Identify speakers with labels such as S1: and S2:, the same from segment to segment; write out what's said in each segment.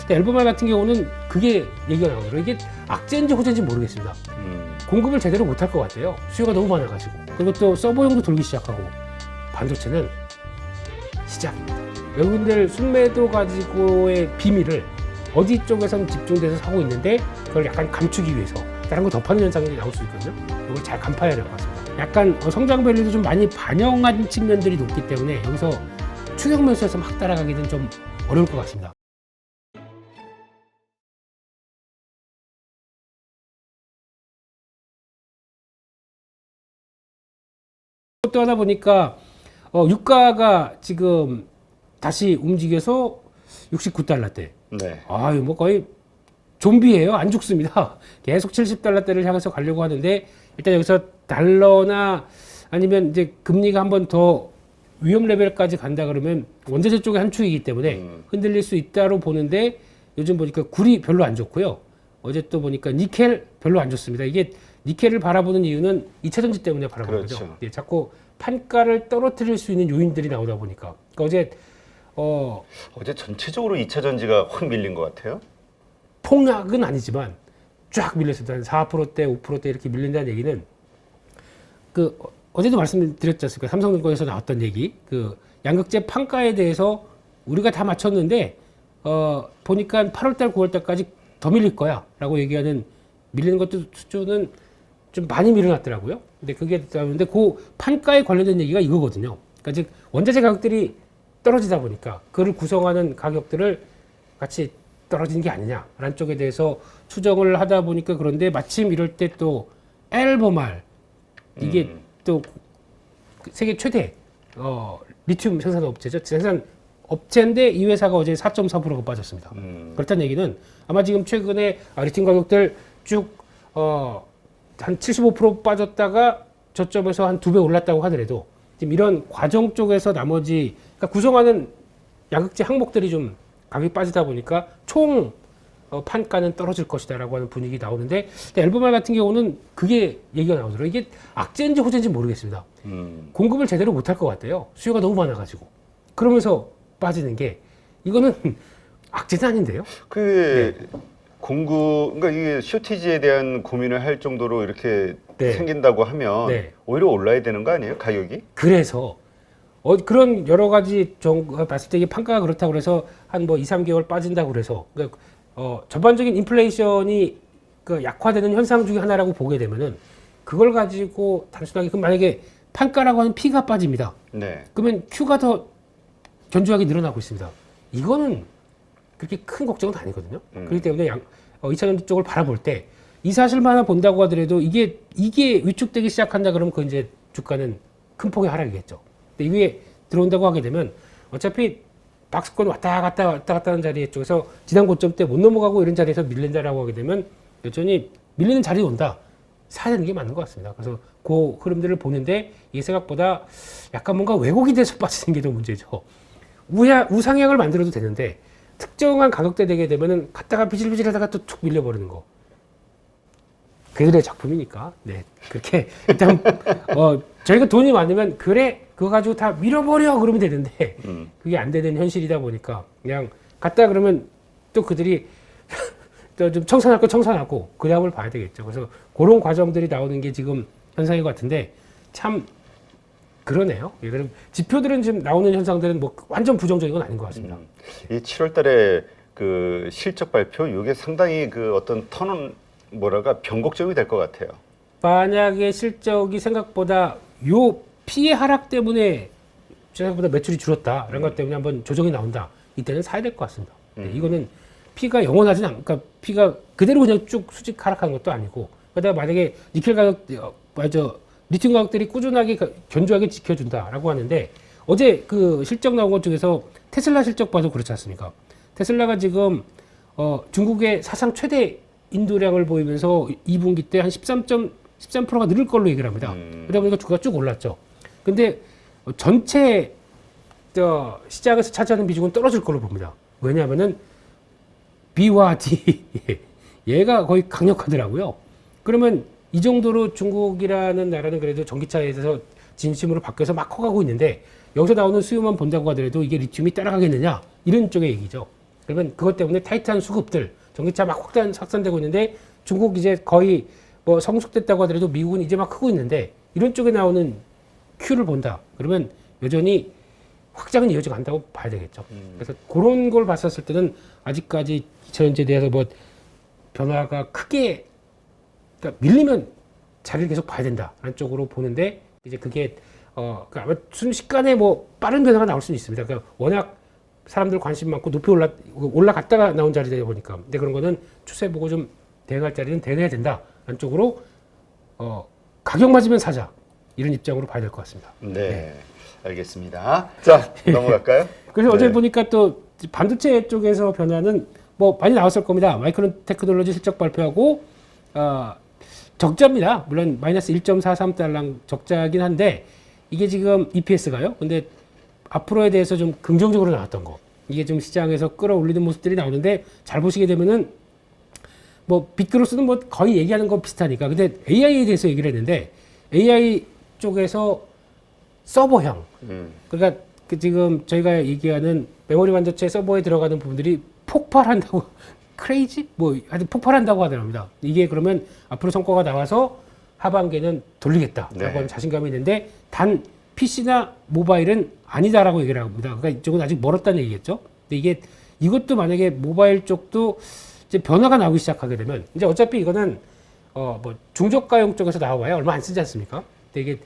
S1: 근데 앨범알 같은 경우는 그게 얘기가 나오더라고요. 이게 악재인지 호재인지 모르겠습니다. 공급을 제대로 못할 것 같아요. 수요가 너무 많아가지고. 그리고 또 서버용도 돌기 시작하고 반도체는 시작입니다. 여러분들 순매도 가지고의 비밀을 어디 쪽에선 집중돼서 사고 있는데 그걸 약간 감추기 위해서 다른 거 덮어놓는 현상이 나올 수 있거든요. 이걸 잘 간파해야 될 것 같습니다. 약간 성장 배율도 좀 많이 반영한 측면들이 높기 때문에 여기서 추격 매수해서 막 따라가기는 좀 어려울 것 같습니다. 또 하다 보니까 유가가 지금 다시 움직여서 69달러대.
S2: 네.
S1: 아유, 뭐 거의 좀비예요. 안 죽습니다. 계속 70달러대를 향해서 가려고 하는데 일단 여기서 달러나 아니면 이제 금리가 한 번 더 위험 레벨까지 간다 그러면 원자재 쪽의 한 축이기 때문에 흔들릴 수 있다로 보는데 요즘 보니까 굴이 별로 안 좋고요. 어제 또 보니까 니켈 별로 안 좋습니다. 이게 니켈을 바라보는 이유는 2차 전지 때문에 바라보는
S2: 그렇죠.
S1: 거죠. 예, 자꾸 판가를 떨어뜨릴 수 있는 요인들이 나오다 보니까. 그러니까
S2: 어제 전체적으로 2차 전지가 확 밀린 것 같아요.
S1: 폭락은 아니지만 쫙 밀렸습니다. 한 4%대, 5%대 이렇게 밀린다는 얘기는 어제도 말씀드렸지 않습니까? 삼성증권에서 나왔던 얘기. 양극재 판가에 대해서 우리가 다 맞췄는데 보니까 8월달, 9월달까지 더 밀릴 거야 라고 얘기하는 밀리는 것도 수준은 좀 많이 밀어놨더라고요. 근데 그게 나오는데 그 판가에 관련된 얘기가 이거거든요. 그러니까 즉 원자재 가격들이 떨어지다 보니까 그를 구성하는 가격들을 같이 떨어지는 게 아니냐라는 쪽에 대해서 추정을 하다 보니까 그런데 마침 이럴 때 또 앨범알 이게 또 세계 최대 리튬 생산 업체죠. 생산 업체인데 이 회사가 어제 4.4%가 빠졌습니다. 그렇다는 얘기는 아마 지금 최근에 리튬 가격들 쭉 한 75% 빠졌다가 저점에서 한 2배 올랐다고 하더라도 지금 이런 과정 쪽에서 나머지 그러니까 구성하는 양극재 항목들이 좀 가격이 빠지다 보니까 총 판가는 떨어질 것이다라고 하는 분위기 나오는데 앨범알 같은 경우는 그게 얘기가 나오더라고요. 이게 악재인지 호재인지 모르겠습니다. 공급을 제대로 못할 것 같아요. 수요가 너무 많아가지고 그러면서 빠지는 게 이거는 악재는 아닌데요.
S2: 그러니까 이게 쇼티지에 대한 고민을 할 정도로 이렇게
S1: 네.
S2: 생긴다고 하면
S1: 네.
S2: 오히려 올라야 되는 거 아니에요, 가격이?
S1: 그래서 그런 여러 가지 봤을 때 이게 판가가 그렇다고 그래서 한 뭐 2, 3개월 빠진다고 그래서 그러니까 전반적인 인플레이션이 약화되는 현상 중에 하나라고 보게 되면은 그걸 가지고 단순하게 그럼 만약에 판가라고 하는 P가 빠집니다.
S2: 네.
S1: 그러면 Q가 더 견조하게 늘어나고 있습니다. 이거는 그렇게 큰 걱정은 아니거든요. 그렇기 때문에 2차 전지 쪽을 바라볼 때 이 사실만 하나 본다고 하더라도 이게 위축되기 시작한다 그러면 그 이제 주가는 큰 폭의 하락이겠죠. 근데 이게 들어온다고 하게 되면 어차피 박스권 왔다 갔다 하는 자리 쪽에서 지난 고점 때 못 넘어가고 이런 자리에서 밀린다라고 하게 되면 여전히 밀리는 자리에 온다. 사야 되는 게 맞는 것 같습니다. 그래서 그 흐름들을 보는데 이게 생각보다 약간 뭔가 왜곡이 돼서 빠지는 게 더 문제죠. 우상향을 만들어도 되는데 특정한 가격대 되게 되면은 갔다가 비질비질 하다가 또 툭 밀려버리는 거. 그들의 작품이니까. 네. 그렇게 일단 저희가 돈이 많으면 그래 그거 가지고 다 밀어버려 그러면 되는데 그게 안 되는 현실이다 보니까 그냥 갔다 그러면 또 그들이 또 좀 청산할 거 청산하고 그 다음을 봐야 되겠죠. 그래서 그런 과정들이 나오는 게 지금 현상인 것 같은데 참 그러네요. 예, 그럼 지표들은 지금 나오는 현상들은 뭐 완전 부정적인 건 아닌 것 같습니다.
S2: 이 7월달에 그 실적 발표 이게 상당히 어떤 변곡점이 될 것 같아요.
S1: 만약에 실적이 생각보다 요 피해 하락 때문에 생각보다 매출이 줄었다 이런 것 때문에 한번 조정이 나온다 이때는 사야 될 것 같습니다. 네, 이거는 피가 영원하진 않, 그러니까 피가 그대로 그냥 쭉 수직 하락하는 것도 아니고 그러다 만약에 니켈 가격, 리튬 가격들이 꾸준하게 견조하게 지켜준다라고 하는데 어제 그 실적 나온 것 중에서 테슬라 실적 봐도 그렇지 않습니까? 테슬라가 지금 중국의 사상 최대 인도량을 보이면서 2분기 때 한 13%가 늘을 걸로 얘기를 합니다. 그러다 보니까 주가가 쭉 올랐죠. 근데 전체 시장에서 차지하는 비중은 떨어질 걸로 봅니다. 왜냐하면은 B와 D 얘가 거의 강력하더라고요. 그러면 이 정도로 중국이라는 나라는 그래도 전기차에 대해서 진심으로 바뀌어서 막 커가고 있는데 여기서 나오는 수요만 본다고 하더라도 이게 리튬이 따라가겠느냐 이런 쪽의 얘기죠. 그러면 그것 때문에 타이트한 수급들, 전기차 막 확산되고 있는데 중국 이제 거의 뭐 성숙됐다고 하더라도 미국은 이제 막 크고 있는데 이런 쪽에 나오는 큐를 본다. 그러면 여전히 확장은 이어져 간다고 봐야 되겠죠. 그래서 그런 걸 봤었을 때는 아직까지 기차 연재에 대해서 뭐 변화가 크게 그러니까 밀리면 자리를 계속 봐야 된다라는 쪽으로 보는데 이제 그게 그러니까 아마 순식간에 뭐 빠른 변화가 나올 수는 있습니다. 그러니까 워낙 사람들 관심 많고 높이 올라갔다가 나온 자리다 보니까. 근데 그런 거는 추세 보고 좀 대응할 자리는 대응해야 된다라는 쪽으로 가격 맞으면 사자 이런 입장으로 봐야 될 것 같습니다.
S2: 네. 알겠습니다. 자, 넘어갈까요?
S1: 그래서
S2: 네.
S1: 어제 보니까 또 반도체 쪽에서 변화는 뭐 많이 나왔을 겁니다. 마이크론 테크놀로지 실적 발표하고 적자입니다. 물론 마이너스 1.43달러 적자긴 한데 이게 지금 EPS가요. 근데 앞으로에 대해서 좀 긍정적으로 나왔던 거. 이게 좀 시장에서 끌어올리는 모습들이 나오는데 잘 보시게 되면은 뭐 빅그로스는 뭐 거의 얘기하는 거 비슷하니까. 근데 AI에 대해서 얘기를 했는데 AI 쪽에서 서버형. 그러니까 그 지금 저희가 얘기하는 메모리 반도체 서버에 들어가는 부분들이 폭발한다고 크레이지? 뭐 하여튼 폭발한다고 하더랍니다. 이게 그러면 앞으로 성과가 나와서 하반기에는 돌리겠다라고
S2: 네.
S1: 하는 자신감이 있는데 단 PC나 모바일은 아니다라고 얘기를 합니다. 그러니까 이쪽은 아직 멀었다는 얘기겠죠. 근데 이것도 만약에 모바일 쪽도 이제 변화가 나오기 시작하게 되면 이제 어차피 이거는 뭐 중저가용 쪽에서 나와봐야 얼마 안 쓰지 않습니까? 근데 이게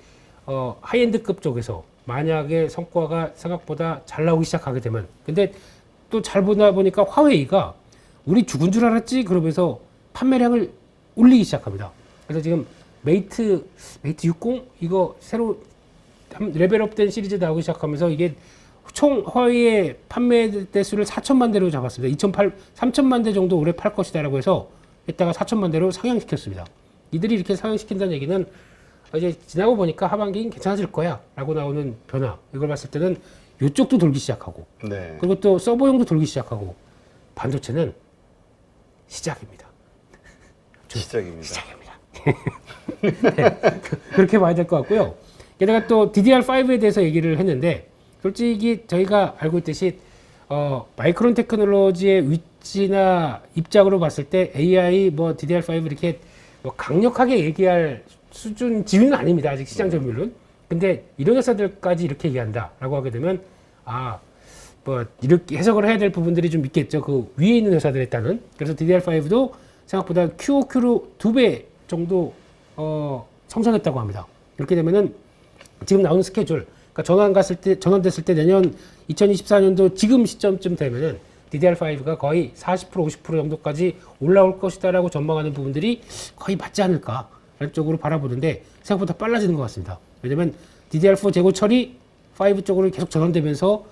S1: 하이엔드급 쪽에서 만약에 성과가 생각보다 잘 나오기 시작하게 되면 근데 또 잘 보다 보니까 화웨이가 우리 죽은 줄 알았지 그러면서 판매량을 올리기 시작합니다. 그래서 지금 메이트 60 이거 새로 레벨업된 시리즈 나오기 시작하면서 이게 총 화웨이의 판매 대수를 4천만 대로 잡았습니다. 3천만 대 정도 올해 팔 것이다라고 해서 이따가 4천만 대로 상향시켰습니다. 이들이 이렇게 상향시킨다는 얘기는 이제 지나고 보니까 하반기는 괜찮아질 거야 라고 나오는 변화 이걸 봤을 때는 이쪽도 돌기 시작하고
S2: 네.
S1: 그리고 또 서버용도 돌기 시작하고 반도체는 시작입니다.
S2: 시작입니다.
S1: 시작입니다. 네, 그렇게 봐야 될 것 같고요. 게다가 또 DDR5에 대해서 얘기를 했는데 솔직히 저희가 알고 있듯이 마이크론 테크놀로지의 위치나 입장으로 봤을 때 AI 뭐 DDR5 이렇게 뭐 강력하게 얘기할 수준 지위는 아닙니다. 아직 시장 점유율은. 근데 이런 회사들까지 이렇게 얘기한다라고 하게 되면 뭐 이렇게 해석을 해야 될 부분들이 좀 있겠죠. 그 위에 있는 회사들에 따른. 그래서 DDR5도 생각보다 QOQ로 2배 정도 성장했다고 합니다. 이렇게 되면은 지금 나오는 스케줄, 그러니까 전환됐을 때 내년 2024년도 지금 시점쯤 되면은 DDR5가 거의 40% 50% 정도까지 올라올 것이다라고 전망하는 부분들이 거의 맞지 않을까라는 쪽으로 바라보는데 생각보다 빨라지는 것 같습니다. 왜냐면 DDR4 재고 처리 5 쪽으로 계속 전환되면서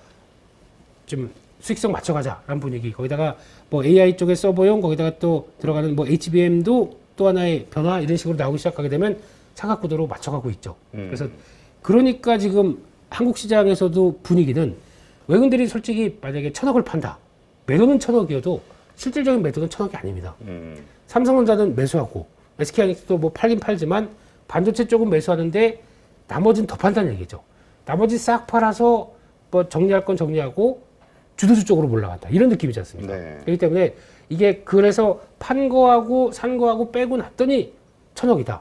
S1: 좀 수익성 맞춰가자라는 분위기. 거기다가 뭐 AI 쪽의 서버용 거기다가 또 들어가는 뭐 HBM도 또 하나의 변화 이런 식으로 나오기 시작하게 되면 사각 구도로 맞춰가고 있죠. 그래서 그러니까 지금 한국 시장에서도 분위기는 외국인들이 솔직히 만약에 1,000억을 판다. 매도는 1,000억이어도 실질적인 매도는 1,000억이 아닙니다. 삼성전자는 매수하고 SK하이닉스도 뭐 팔긴 팔지만 반도체 쪽은 매수하는데 나머지는 더 판다는 얘기죠. 나머지 싹 팔아서 뭐 정리할 건 정리하고 주도주 쪽으로 올라간다. 이런 느낌이지 않습니까?
S2: 네.
S1: 그렇기 때문에 이게 그래서 판 거하고 산 거하고 빼고 났더니 1,000억이다.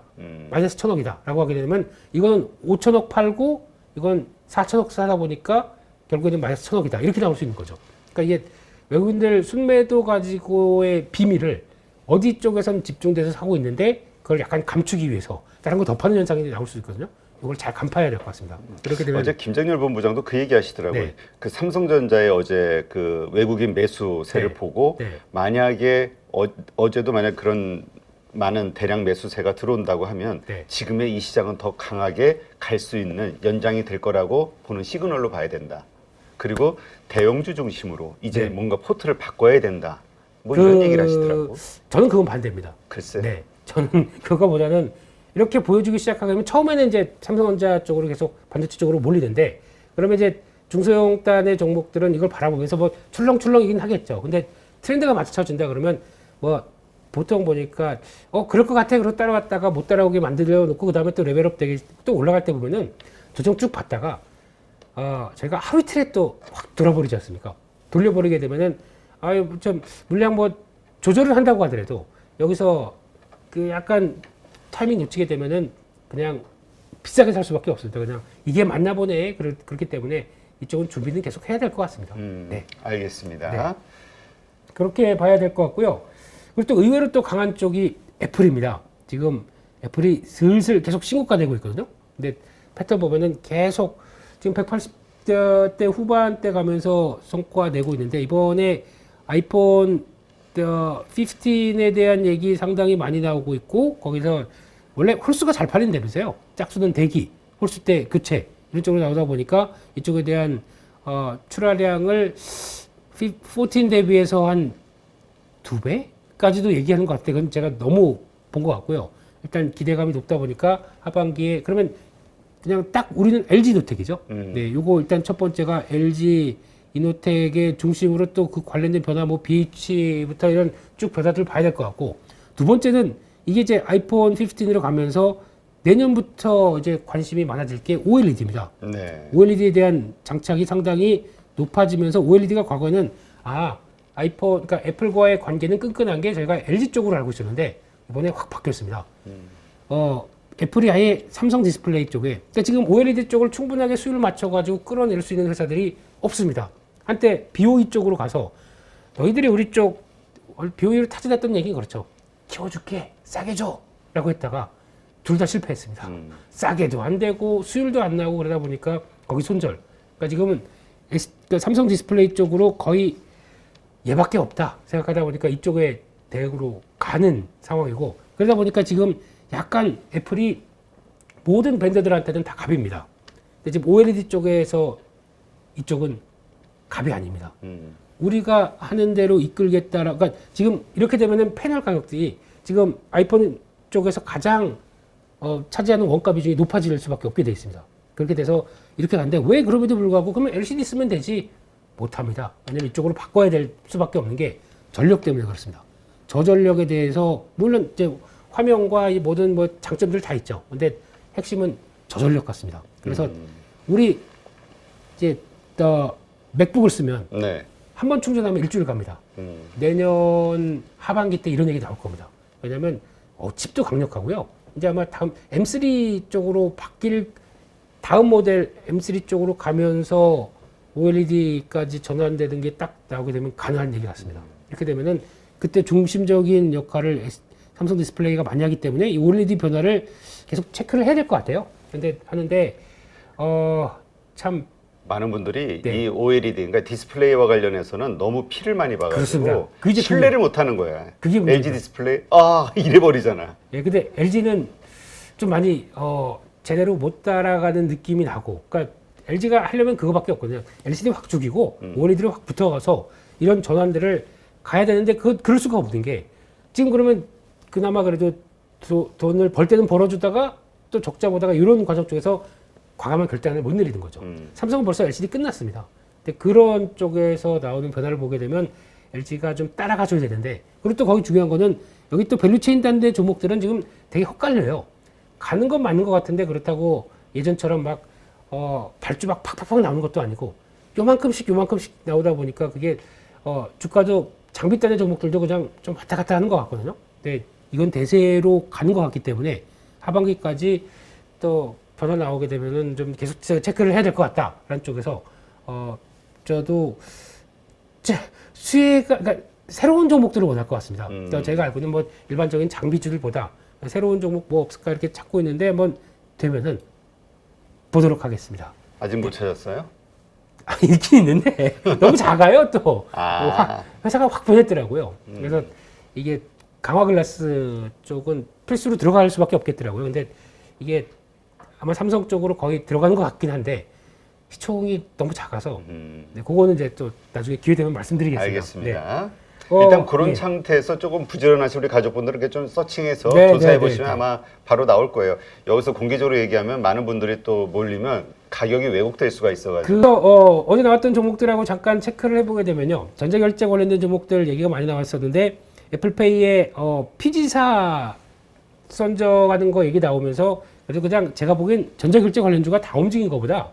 S1: 마이너스 1,000억이다. 라고 하게 되면 이거는 5,000억 팔고 이건 4,000억 사다 보니까 결국에는 마이너스 1,000억이다. 이렇게 나올 수 있는 거죠. 그러니까 이게 외국인들 순매도 가지고의 비밀을 어디 쪽에선 집중돼서 사고 있는데 그걸 약간 감추기 위해서 다른 거 더 파는 현상이 나올 수 있거든요. 이걸 잘 간파해야 될 것 같습니다. 그렇게 되면
S2: 어제 김정열 본부장도 그 얘기 하시더라고요.
S1: 네.
S2: 그 삼성전자의 어제 그 외국인 매수세를
S1: 네.
S2: 보고
S1: 네.
S2: 만약에 어제도 만약 그런 많은 대량 매수세가 들어온다고 하면
S1: 네.
S2: 지금의 이 시장은 더 강하게 갈 수 있는 연장이 될 거라고 보는 시그널로 봐야 된다. 그리고 대형주 중심으로 이제
S1: 네.
S2: 뭔가 포트를 바꿔야 된다. 뭐 이런 얘기를 하시더라고.
S1: 저는 그건 반대입니다.
S2: 글쎄.
S1: 네. 저는 그거보다는 이렇게 보여주기 시작하면 처음에는 이제 삼성전자 쪽으로 계속 반도체 쪽으로 몰리는데 그러면 이제 중소형단의 종목들은 이걸 바라보면서 뭐 출렁출렁이긴 하겠죠. 근데 트렌드가 맞춰진다 그러면 뭐 보통 보니까 그럴 것 같아 그러고 따라갔다가 못 따라오게 만들어 놓고 그다음에 또 레벨업 되게 또 올라갈 때 보면은 조정 쭉 받다가 저희가 하루 이틀에 또 확 돌아버리지 않습니까? 돌려버리게 되면은 아유 좀 물량 뭐 조절을 한다고 하더라도 여기서 그 약간 타이밍 놓치게 되면은 그냥 비싸게 살 수밖에 없습니다. 그냥 이게 맞나 보네. 그렇기 때문에 이쪽은 준비는 계속 해야 될 것 같습니다. 네.
S2: 알겠습니다.
S1: 네. 그렇게 봐야 될 것 같고요. 그리고 또 의외로 또 강한 쪽이 애플입니다. 지금 애플이 슬슬 계속 신고가 되고 있거든요. 근데 패턴 보면은 계속 지금 180대 후반대 가면서 성과 내고 있는데 이번에 아이폰 15에 대한 얘기 상당히 많이 나오고 있고 거기서 원래 홀수가 잘 팔린다면서요. 짝수는 대기, 홀수 때 교체 이런 쪽으로 나오다 보니까 이쪽에 대한 출하량을 14 대비해서 한 2배까지도 얘기하는 것 같아요. 그건 제가 너무 본 것 같고요. 일단 기대감이 높다 보니까 하반기에 그러면 그냥 딱 우리는 LG 노텍이죠. 네, 요거 일단 첫 번째가 LG 이노텍의 중심으로 또 그 관련된 변화, 뭐 BH부터 이런 쭉 변화들을 봐야 될 것 같고 두 번째는 이게 이제 아이폰 15으로 가면서 내년부터 이제 관심이 많아질 게 OLED입니다.
S2: 네.
S1: OLED에 대한 장착이 상당히 높아지면서 OLED가 과거에는 아이폰, 그러니까 애플과의 관계는 끈끈한 게 저희가 LG 쪽으로 알고 있었는데 이번에 확 바뀌었습니다. 애플이 아예 삼성 디스플레이 쪽에, 그러니까 지금 OLED 쪽을 충분하게 수율을 맞춰가지고 끌어낼 수 있는 회사들이 없습니다. 한때 BOE 쪽으로 가서 너희들이 우리 쪽 BOE를 타진했던 얘기는 그렇죠. 키워줄게, 싸게 줘 라고 했다가 둘 다 실패했습니다. 싸게도 안 되고 수율도 안 나고 그러다 보니까 거기 손절. 그러니까 지금은 그러니까 삼성 디스플레이 쪽으로 거의 얘밖에 없다 생각하다 보니까 이쪽에 대응으로 가는 상황이고 그러다 보니까 지금 약간 애플이 모든 밴드들한테는 다 갑입니다. 근데 지금 OLED 쪽에서 이쪽은 갑이 아닙니다. 우리가 하는 대로 이끌겠다라. 그러니까 지금 이렇게 되면은 패널 가격들이 지금 아이폰 쪽에서 가장 차지하는 원가 비중이 높아질 수밖에 없게 돼 있습니다. 그렇게 돼서 이렇게 가는데 왜 그럼에도 불구하고 그러면 LCD 쓰면 되지 못합니다. 왜냐면 이쪽으로 바꿔야 될 수밖에 없는 게 전력 때문에 그렇습니다. 저전력에 대해서 물론 이제 화면과 이 모든 뭐 장점들 다 있죠. 근데 핵심은 저전력 같습니다. 그래서 우리 이제 맥북을 쓰면
S2: 네.
S1: 한 번 충전하면 일주일 갑니다. 내년 하반기 때 이런 얘기 나올 겁니다. 왜냐하면 칩도 강력하고요. 이제 아마 다음 M3 쪽으로 바뀔 다음 모델 M3 쪽으로 가면서 OLED까지 전환되는 게 딱 나오게 되면 가능한 얘기 같습니다. 이렇게 되면은 그때 중심적인 역할을 삼성 디스플레이가 많이 하기 때문에 이 OLED 변화를 계속 체크를 해야 될 것 같아요. 근데 하는데 참
S2: 많은 분들이
S1: 네.
S2: 이 OLED, 그러니까 디스플레이와 관련해서는 너무 피를 많이 봐가지고
S1: 그렇습니다. 그게
S2: 신뢰를 못하는 거야.
S1: 그게
S2: LG
S1: 문제입니다.
S2: 디스플레이 이래버리잖아.
S1: 예, 근데 LG는 좀 많이 제대로 못 따라가는 느낌이 나고, 그러니까 LG가 하려면 그거밖에 없거든요. LCD 확 죽이고 OLED를 확 붙어가서 이런 전환들을 가야 되는데 그럴 수가 없는 게 지금 그러면 그나마 그래도 돈을 벌 때는 벌어주다가 또 적자 보다가 이런 과정 쪽에서 과감한 결단을 못 내리는 거죠. 삼성은 벌써 LCD 끝났습니다. 근데 그런 쪽에서 나오는 변화를 보게 되면 LG가 좀 따라가줘야 되는데 그리고 또 거기 중요한 거는 여기 또 밸류체인 단대 종목들은 지금 되게 헛갈려요. 가는 건 맞는 것 같은데 그렇다고 예전처럼 막 발주 막 팍팍팍 나오는 것도 아니고 요만큼씩 나오다 보니까 그게 주가도 장비단의 종목들도 그냥 좀 왔다 갔다 하는 것 같거든요. 근데 이건 대세로 가는 것 같기 때문에 하반기까지 또 변화 나오게 되면은 좀 계속 체크를 해야 될 것 같다라는 쪽에서 저도 수혜가 그러니까 새로운 종목들을 원할 것 같습니다. 그러니까 제가 알고 있는 뭐 일반적인 장비주들보다 새로운 종목 뭐 없을까 이렇게 찾고 있는데 한번 되면은 보도록 하겠습니다.
S2: 아직 못 찾았어요?
S1: 있긴 있는데 너무 작아요 또.
S2: 아.
S1: 회사가 확 변했더라고요. 그래서 이게 강화 글라스 쪽은 필수로 들어갈 수밖에 없겠더라고요. 근데 이게 아마 삼성 쪽으로 거의 들어가는 것 같긴 한데 시총이 너무 작아서 네, 그거는 이제 또 나중에 기회 되면 말씀드리겠습니다.
S2: 알겠습니다.
S1: 네.
S2: 일단 그런
S1: 예.
S2: 상태에서 조금 부지런하신 우리 가족분들은 좀 서칭해서
S1: 네,
S2: 조사해
S1: 네,
S2: 보시면
S1: 네, 네.
S2: 아마 바로 나올 거예요. 여기서 공개적으로 얘기하면 많은 분들이 또 몰리면 가격이 왜곡될 수가 있어가지고.
S1: 어제 나왔던 종목들하고 잠깐 체크를 해보게 되면요. 전자결제 관련된 종목들 얘기가 많이 나왔었는데 애플페이의 피지사 선정하는 거 얘기 나오면서 그래도 그냥 제가 보기엔 전자결제 관련주가 다 움직인 것보다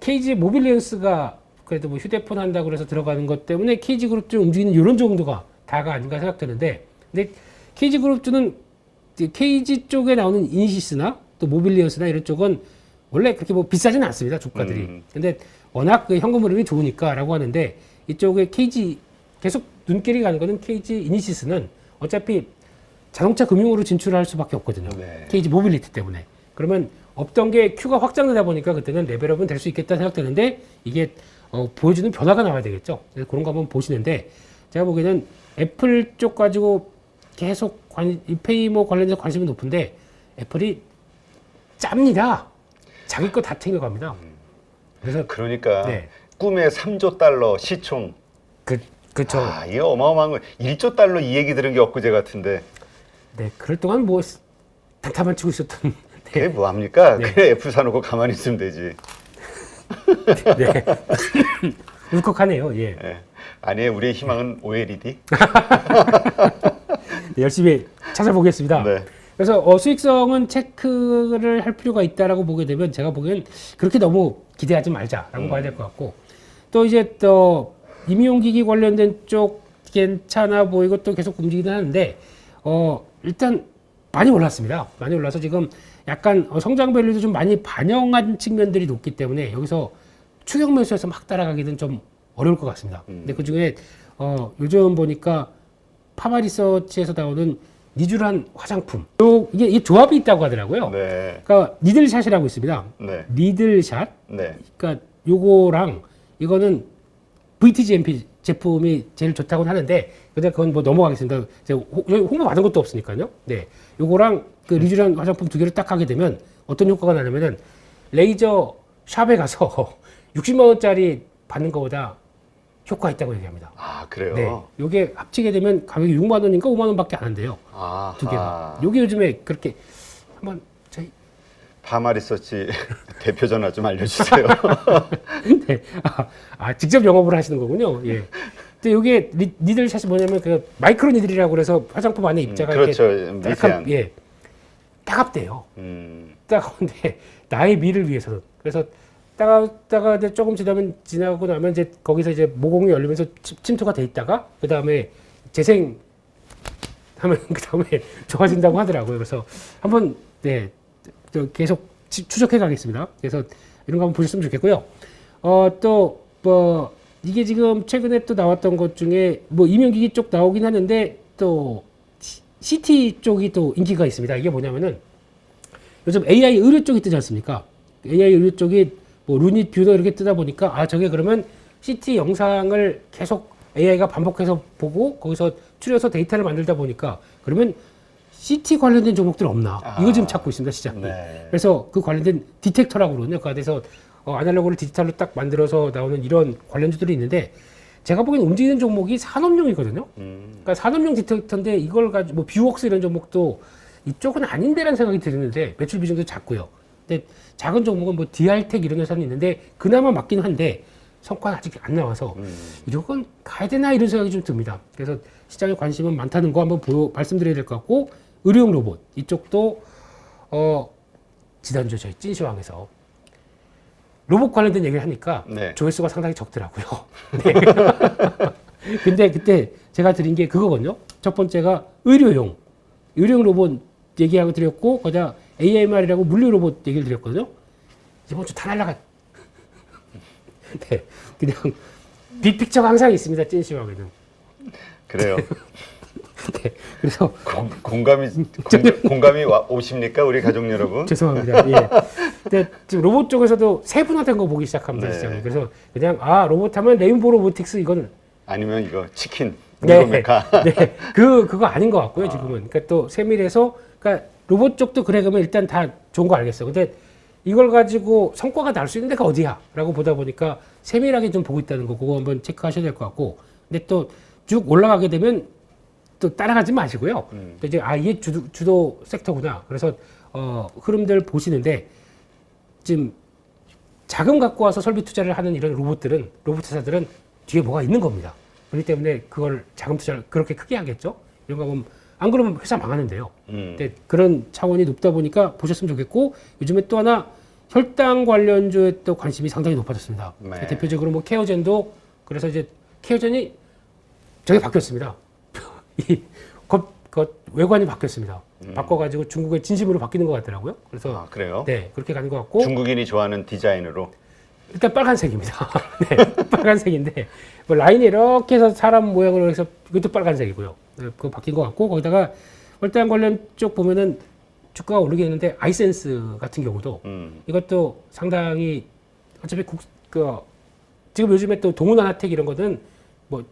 S1: KG 모빌리언스가 그래도 뭐 휴대폰 한다고 그래서 들어가는 것 때문에 KG그룹주 움직이는 이런 정도가 다가 아닌가 생각되는데, 근데 KG그룹주는 KG 쪽에 나오는 이니시스나 또 모빌리언스나 이런 쪽은 원래 그렇게 뭐 비싸진 않습니다, 주가들이. 근데 워낙 그 현금 흐름이 좋으니까라고 하는데, 이쪽에 KG 계속 눈길이 가는 거는 KG 이니시스는 어차피 자동차 금융으로 진출할 수밖에 없거든요.
S2: 네.
S1: KG 모빌리티 때문에. 그러면 없던 게 Q가 확장되다 보니까 그때는 레벨업은 될 수 있겠다 생각되는데, 이게 보여주는 변화가 나와야 되겠죠. 그래서 그런 거 한번 보시는데, 제가 보기에는 애플 쪽 가지고 계속 이 페이모 관련해서 관심이 높은데, 애플이 짭니다. 자기 거 다 챙겨갑니다. 그래서
S2: 그러니까
S1: 네.
S2: 꿈의 3조 달러 시총.
S1: 그쵸.
S2: 아, 이게 어마어마한 거. 1조 달러 이 얘기 들은 게 엊그제 같은데.
S1: 네, 그럴 동안 뭐 단타만 치고 있었던.
S2: 그게 뭐합니까?
S1: 네.
S2: 그래 애플 사놓고 가만히 있으면 되지.
S1: 네. 울컥하네요. 예.
S2: 예. 아니에요. 우리의 희망은 OLED.
S1: 네, 열심히 찾아보겠습니다.
S2: 네.
S1: 그래서 수익성은 체크를 할 필요가 있다라고 보게 되면, 제가 보기엔 그렇게 너무 기대하지 말자라고 봐야 될 것 같고, 또 이제 또 임용기기 관련된 쪽 괜찮아 보이고 또 계속 움직이긴 하는데, 일단 많이 올랐습니다. 많이 올라서 지금 약간 성장 밸류도 좀 많이 반영한 측면들이 높기 때문에 여기서 추격 매수해서 막 따라가기는 좀 어려울 것 같습니다. 근데 그 중에 요즘 보니까 파마리서치에서 나오는 니쥬란 화장품, 이게 조합이 있다고 하더라고요.
S2: 네.
S1: 그러니까 니들샷이라고 있습니다.
S2: 네.
S1: 니들샷.
S2: 네.
S1: 그러니까 요거랑 이거는 VTGMP 제품이 제일 좋다고는 하는데, 근데 그건 뭐 넘어가겠습니다. 제가 홍보 받은 것도 없으니까요. 네, 요거랑 그 리쥬란 화장품 두 개를 딱 하게 되면 어떤 효과가 나냐면은, 레이저 샵에 가서 60만 원짜리 받는 것보다 효과 있다고 얘기합니다.
S2: 아, 그래요?
S1: 네, 요게 합치게 되면 가격이 6만 원인가 5만 원밖에 안 한대요.
S2: 아하.
S1: 두 개가. 요게 요즘에 그렇게 한번 저희
S2: 파마리서치 대표 전화 좀 알려주세요.
S1: 네. 직접 영업을 하시는 거군요. 예. 근데 요게 니들샷이 뭐냐면 그 마이크로 니들이라고 그래서 화장품 안에 입자가
S2: 그렇죠.
S1: 이렇게
S2: 미세한.
S1: 예. 따갑대요. 따가운데 나의 미를 위해서는. 그래서 따가다가 조금 지나고 나면 이제 거기서 이제 모공이 열리면서 침투가 돼 있다가 그 다음에 재생 하면 그 다음에 좋아진다고 하더라고요. 그래서 한번 네. 계속 추적해 가겠습니다. 그래서 이런 거 한번 보셨으면 좋겠고요. 또 뭐 이게 지금 최근에 또 나왔던 것 중에 뭐 임용기기 쪽 나오긴 하는데, 또 CT 쪽이 또 인기가 있습니다. 이게 뭐냐면은 요즘 AI 의료 쪽이 뜨지 않습니까? AI 의료 쪽이 뭐 루닛 뷰더 이렇게 뜨다 보니까, 저게 그러면 CT 영상을 계속 AI가 반복해서 보고 거기서 추려서 데이터를 만들다 보니까, 그러면 CT 관련된 종목들 없나? 이거 지금 찾고 있습니다, 시장이.
S2: 네. 그래서
S1: 그래서 그 관련된 디텍터라고 그러거든요. 그 안에서 아날로그를 디지털로 딱 만들어서 나오는 이런 관련주들이 있는데, 제가 보기엔 움직이는 종목이 산업용이거든요. 그러니까 산업용 디텍터인데, 이걸 가지고 뭐 뷰웍스 이런 종목도 이쪽은 아닌데라는 생각이 드는데, 매출 비중도 작고요. 근데 작은 종목은 뭐 DR텍 이런 회사는 있는데 그나마 맞긴 한데 성과는 아직 안 나와서 이건 가야 되나 이런 생각이 좀 듭니다. 그래서 시장에 관심은 많다는 거 한번 말씀드려야 될 것 같고, 의료용 로봇 이쪽도 지난주 저희 찐시황에서 로봇 관련된 얘기를 하니까
S2: 네.
S1: 조회수가 상당히 적더라고요. 네. 근데 그때 제가 드린 게 그거거든요. 첫 번째가 의료용 로봇 얘기하고 드렸고, 거기다 AMR이라고 물류 로봇 얘기를 드렸거든요. 이번 주 다 날라가. 네, 그냥 빅픽처가 항상 있습니다, 찐시황에는.
S2: 그래요.
S1: 네, 그래서
S2: 공감이 오십니까, 우리 가족 여러분?
S1: 죄송합니다. 예. 근데 지금 로봇 쪽에서도 세분화된 거 보기 시작합니다,
S2: 네.
S1: 시장이. 그래서 그냥 로봇 하면 레인보우 로보틱스 이거는
S2: 아니면 이거 치킨,
S1: 네,
S2: 이겁니까?
S1: 네, 그거 아닌 것 같고요, 지금은. 그러니까 또 세밀해서, 그러니까 로봇 쪽도 그래 그러면 일단 다 좋은 거 알겠어. 근데 이걸 가지고 성과가 날 수 있는 데가 어디야?라고 보다 보니까 세밀하게 좀 보고 있다는 거, 그거 한번 체크하셔야 될 것 같고. 근데 또 쭉 올라가게 되면 또 따라가지 마시고요. 또 이제 이게 주도 섹터구나. 그래서 흐름들 보시는데, 지금 자금 갖고 와서 설비 투자를 하는 이런 로봇 회사들은 뒤에 뭐가 있는 겁니다. 그렇기 때문에 그걸 자금 투자를 그렇게 크게 하겠죠. 이런 거 보면 안 그러면 회사 망하는데요. 근데 그런 차원이 높다 보니까 보셨으면 좋겠고, 요즘에 또 하나 혈당 관련주에 또 관심이 상당히 높아졌습니다.
S2: 네.
S1: 대표적으로 뭐 케어젠도 그래서 이제 케어젠이 저게 바뀌었습니다. 이 외관이 바뀌었습니다. 바꿔가지고 중국의 진심으로 바뀌는 것 같더라고요. 그래서
S2: 아, 그래요?
S1: 네 그렇게 가는 것 같고
S2: 중국인이 좋아하는 디자인으로.
S1: 일단 빨간색입니다. 네, 빨간색인데 뭐 라인이 이렇게 해서 사람 모양으로 해서 이것도 빨간색이고요. 네, 그거 바뀐 것 같고 거기다가 혈당 관련 쪽 보면은 주가가 오르게 했는데 아이센스 같은 경우도 이것도 상당히 어차피 지금 요즘에 또 동문환아텍 이런 거는 뭐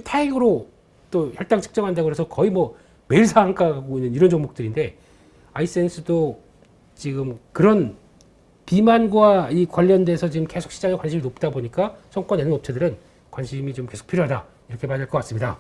S1: 타액으로 또 혈당 측정한다고 그래서 거의 뭐 매일 상한가 가고 있는 이런 종목들인데 아이센스도 지금 그런 비만과 이 관련돼서 지금 계속 시장에 관심이 높다 보니까 성과 내는 업체들은 관심이 좀 계속 필요하다 이렇게 봐야 될 것 같습니다.